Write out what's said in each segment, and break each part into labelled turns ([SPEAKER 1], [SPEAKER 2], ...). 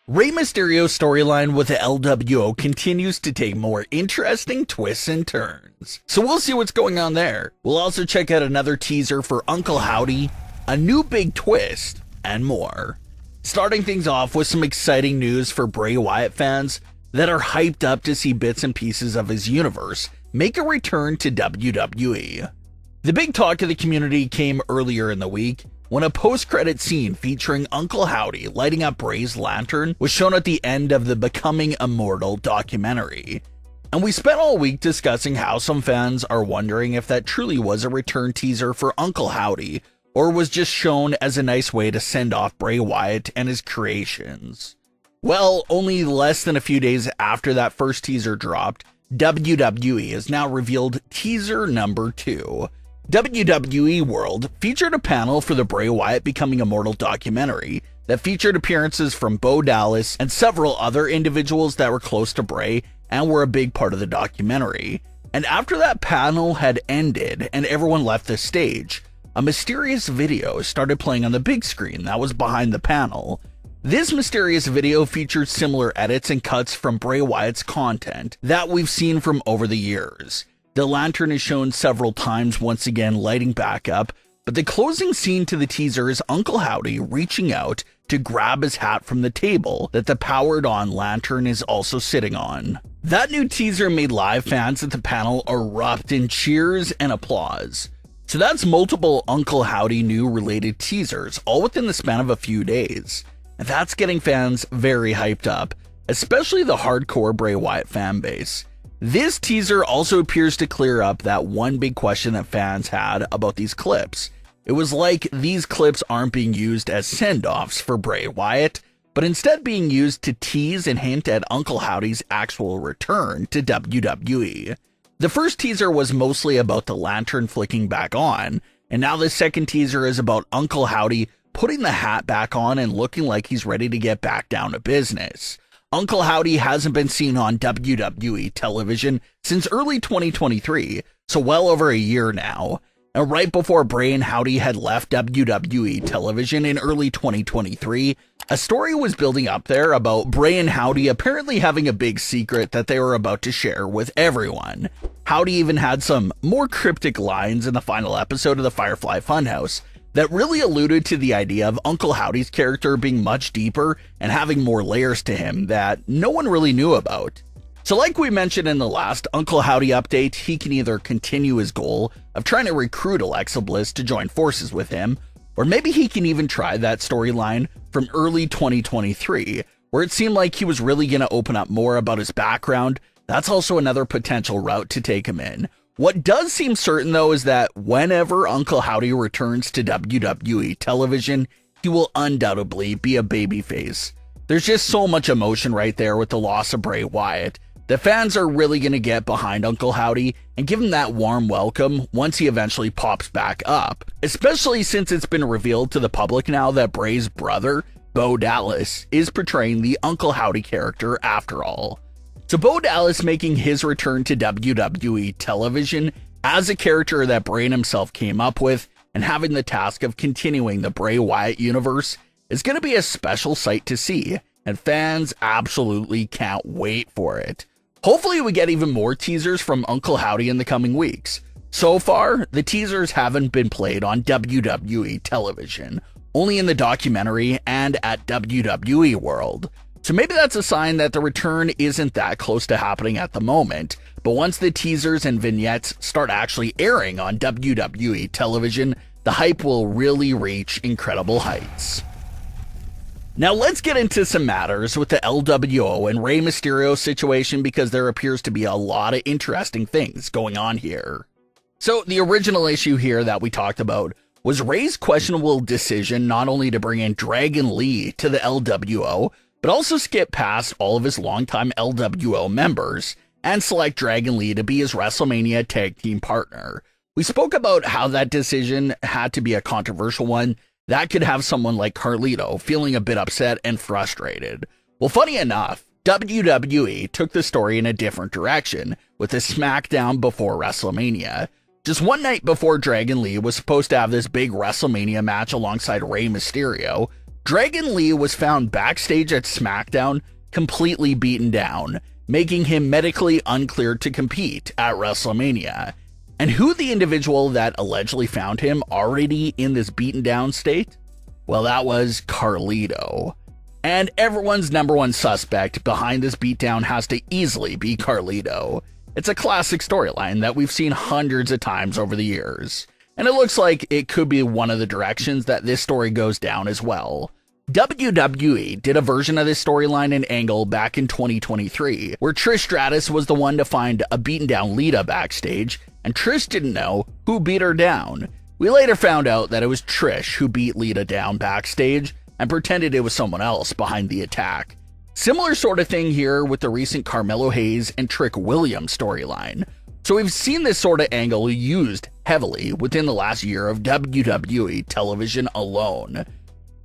[SPEAKER 1] Rey Mysterio's storyline with the LWO continues to take more interesting twists and turns, so we'll see what's going on there. We'll also check out another teaser for Uncle Howdy, a new big twist, and more. Starting things off with some exciting news for Bray Wyatt fans that are hyped up to see bits and pieces of his universe make a return to WWE. The big talk of the community came earlier in the week when a post-credit scene featuring Uncle Howdy lighting up Bray's lantern was shown at the end of the Becoming Immortal documentary. And we spent all week discussing how some fans are wondering if that truly was a return teaser for Uncle Howdy, or was just shown as a nice way to send off Bray Wyatt and his creations. Well, only less than a few days after that first teaser dropped, WWE has now revealed teaser number 2. WWE World featured a panel for the Bray Wyatt Becoming Immortal documentary that featured appearances from Bo Dallas and several other individuals that were close to Bray and were a big part of the documentary. And after that panel had ended and everyone left the stage, a mysterious video started playing on the big screen that was behind the panel. This mysterious video featured similar edits and cuts from Bray Wyatt's content that we've seen from over the years. The lantern is shown several times, once again lighting back up, but the closing scene to the teaser is Uncle Howdy reaching out to grab his hat from the table that the powered-on lantern is also sitting on. That new teaser made live fans at the panel erupt in cheers and applause. So that's multiple Uncle Howdy new related teasers, all within the span of a few days. And that's getting fans very hyped up, especially the hardcore Bray Wyatt fan base. This teaser also appears to clear up that one big question that fans had about these clips. It was like these clips aren't being used as send-offs for Bray Wyatt, but instead being used to tease and hint at Uncle Howdy's actual return to WWE. The first teaser was mostly about the lantern flicking back on, and now the second teaser is about Uncle Howdy putting the hat back on and looking like he's ready to get back down to business. Uncle Howdy hasn't been seen on WWE television since early 2023, so well over a year now. And right before Bray and Howdy had left WWE television in early 2023, a story was building up there about Bray and Howdy apparently having a big secret that they were about to share with everyone. Howdy even had some more cryptic lines in the final episode of the Firefly Funhouse that really alluded to the idea of Uncle Howdy's character being much deeper and having more layers to him that no one really knew about. So like we mentioned in the last Uncle Howdy update, he can either continue his goal of trying to recruit Alexa Bliss to join forces with him, or maybe he can even try that storyline from early 2023, where it seemed like he was really going to open up more about his background. That's also another potential route to take him in. What does seem certain, though, is that whenever Uncle Howdy returns to WWE television, he will undoubtedly be a babyface. There's just so much emotion right there with the loss of Bray Wyatt. The fans are really going to get behind Uncle Howdy and give him that warm welcome once he eventually pops back up, especially since it's been revealed to the public now that Bray's brother, Bo Dallas, is portraying the Uncle Howdy character after all. So Bo Dallas making his return to WWE television as a character that Bray himself came up with and having the task of continuing the Bray Wyatt universe is going to be a special sight to see, and fans absolutely can't wait for it. Hopefully we get even more teasers from Uncle Howdy in the coming weeks. So far, the teasers haven't been played on WWE television, only in the documentary and at WWE World. So maybe that's a sign that the return isn't that close to happening at the moment, but once the teasers and vignettes start actually airing on WWE television, the hype will really reach incredible heights. Now let's get into some matters with the LWO and Rey Mysterio situation, because there appears to be a lot of interesting things going on here. So the original issue here that we talked about was Rey's questionable decision not only to bring in Dragon Lee to the LWO, but also skip past all of his longtime LWO members and select Dragon Lee to be his WrestleMania tag team partner. We spoke about how that decision had to be a controversial one that could have someone like Carlito feeling a bit upset and frustrated. Well, funny enough, WWE took the story in a different direction with a Smackdown before WrestleMania. Just one night before Dragon Lee was supposed to have this big WrestleMania match alongside Rey Mysterio, Dragon Lee was found backstage at SmackDown completely beaten down, making him medically uncleared to compete at WrestleMania. And who the individual that allegedly found him already in this beaten down state? Well, that was Carlito. And everyone's number one suspect behind this beatdown has to easily be Carlito. It's a classic storyline that we've seen hundreds of times over the years. And it looks like it could be one of the directions that this story goes down as well. WWE did a version of this storyline and angle back in 2023, where Trish Stratus was the one to find a beaten down Lita backstage, and Trish didn't know who beat her down. We later found out that it was Trish who beat Lita down backstage and pretended it was someone else behind the attack. Similar sort of thing here with the recent Carmelo Hayes and Trick Williams storyline. So we've seen this sort of angle used heavily within the last year of WWE television alone.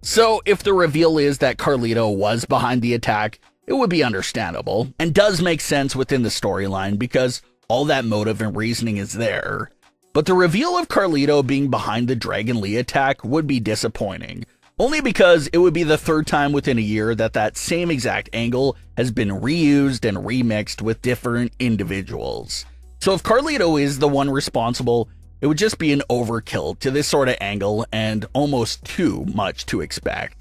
[SPEAKER 1] So if the reveal is that Carlito was behind the attack, it would be understandable and does make sense within the storyline because all that motive and reasoning is there. But the reveal of Carlito being behind the Dragon Lee attack would be disappointing, only because it would be the third time within a year that that same exact angle has been reused and remixed with different individuals. So if Carlito is the one responsible, it would just be an overkill to this sort of angle and almost too much to expect.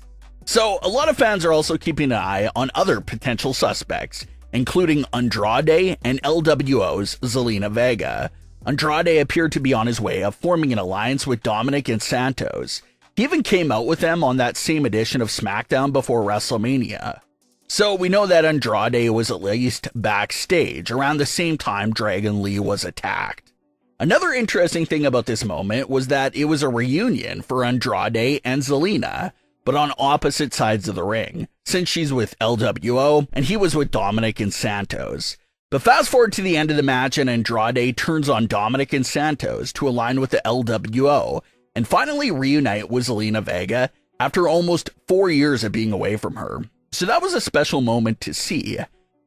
[SPEAKER 1] So a lot of fans are also keeping an eye on other potential suspects, including Andrade and LWO's Zelina Vega. Andrade appeared to be on his way of forming an alliance with Dominic and Santos. He even came out with them on that same edition of SmackDown before WrestleMania. So we know that Andrade was at least backstage around the same time Dragon Lee was attacked. Another interesting thing about this moment was that it was a reunion for Andrade and Zelina, but on opposite sides of the ring, since she's with LWO and he was with Dominic and Santos. But fast forward to the end of the match and Andrade turns on Dominic and Santos to align with the LWO and finally reunite with Zelina Vega after almost 4 years of being away from her. So that was a special moment to see.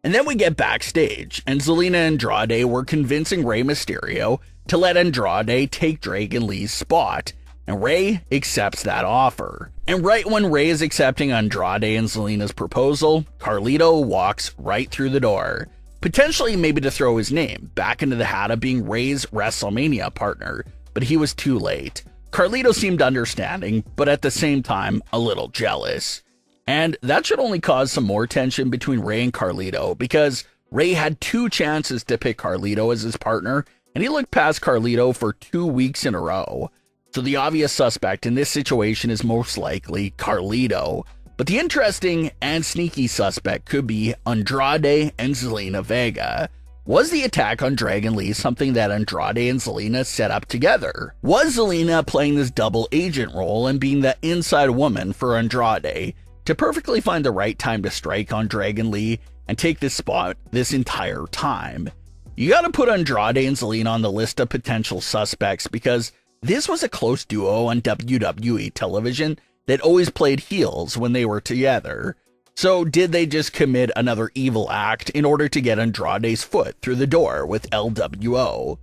[SPEAKER 1] And then we get backstage, and Zelina and Andrade were convincing Rey Mysterio to let Andrade take Dragon Lee's spot, and Rey accepts that offer. And right when Rey is accepting Andrade and Zelina's proposal, Carlito walks right through the door, potentially maybe to throw his name back into the hat of being Rey's WrestleMania partner, but he was too late. Carlito seemed understanding, but at the same time, a little jealous. And that should only cause some more tension between Rey and Carlito, because Rey had 2 chances to pick Carlito as his partner, and he looked past Carlito for 2 weeks in a row. So the obvious suspect in this situation is most likely Carlito. But the interesting and sneaky suspect could be Andrade and Zelina Vega. Was the attack on Dragon Lee something that Andrade and Zelina set up together? Was Zelina playing this double agent role and being the inside woman for Andrade to perfectly find the right time to strike on Dragon Lee and take this spot this entire time? You gotta put Andrade and Zelina on the list of potential suspects because this was a close duo on WWE television that always played heels when they were together. So did they just commit another evil act in order to get Andrade's foot through the door with LWO?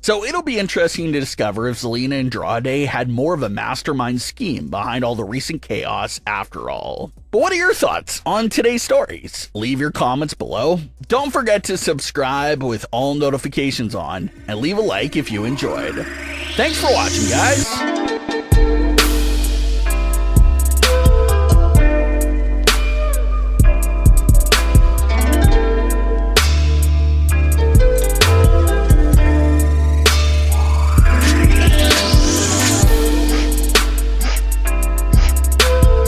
[SPEAKER 1] So it'll be interesting to discover if Zelina and Andrade had more of a mastermind scheme behind all the recent chaos after all. But what are your thoughts on today's stories? Leave your comments below. Don't forget to subscribe with all notifications on and leave a like if you enjoyed. Thanks for watching, guys.